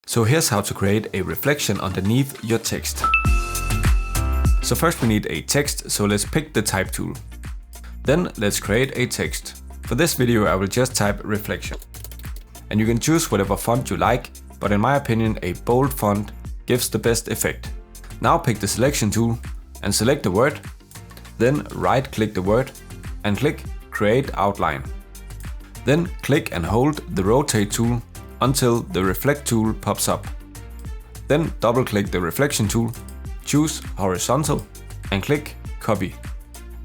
So here's how to create a reflection underneath your text. So first we need a text, so let's pick the type tool. Then let's create a text. For this video I will just type reflection. And you can choose whatever font you like, but in my opinion a bold font gives the best effect. Now pick the selection tool and select the word. Then right click the word and click Create Outline. Then click and hold the rotate tool until the reflect tool pops up. Then double click the reflection tool, choose horizontal and click copy.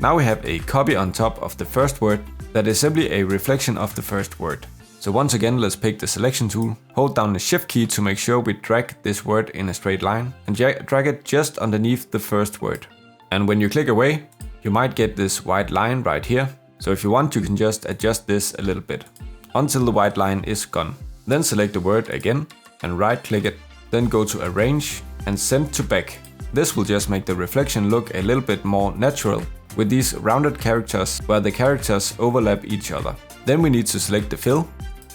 Now we have a copy on top of the first word that is simply a reflection of the first word. So once again let's pick the selection tool, hold down the shift key to make sure we drag this word in a straight line and drag it just underneath the first word. And when you click away, you might get this white line right here. So if you want, you can just adjust this a little bit until the white line is gone. Then select the word again and right click it, then go to Arrange and Send to Back. This will just make the reflection look a little bit more natural with these rounded characters where the characters overlap each other. Then we need to select the fill,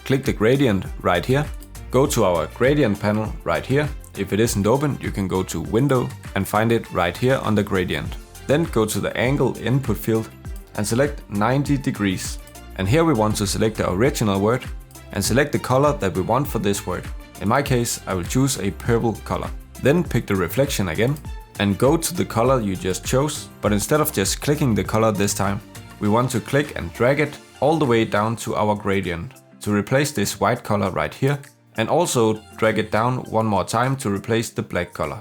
click the gradient right here, go to our gradient panel right here. If it isn't open, you can go to Window and find it right here on the gradient. Then go to the angle input field and select 90 degrees. And here we want to select the original word and select the color that we want for this word. In my case, I will choose a purple color. Then pick the reflection again and go to the color you just chose, but instead of just clicking the color this time, we want to click and drag it all the way down to our gradient to replace this white color right here, and also drag it down one more time to replace the black color.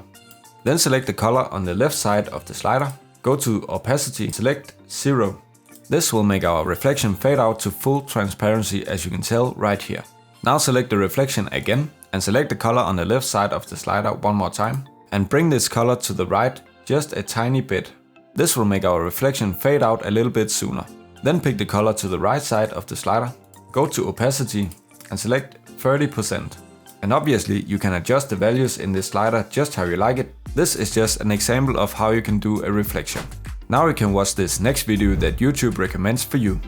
Then select the color on the left side of the slider, go to opacity, select 0. This will make our reflection fade out to full transparency, as you can tell right here. Now select the reflection again and select the color on the left side of the slider one more time and bring this color to the right just a tiny bit. This will make our reflection fade out a little bit sooner. Then pick the color to the right side of the slider, go to opacity and select 30%. And obviously you can adjust the values in this slider just how you like it. This is just an example of how you can do a reflection. Now you can watch this next video that YouTube recommends for you.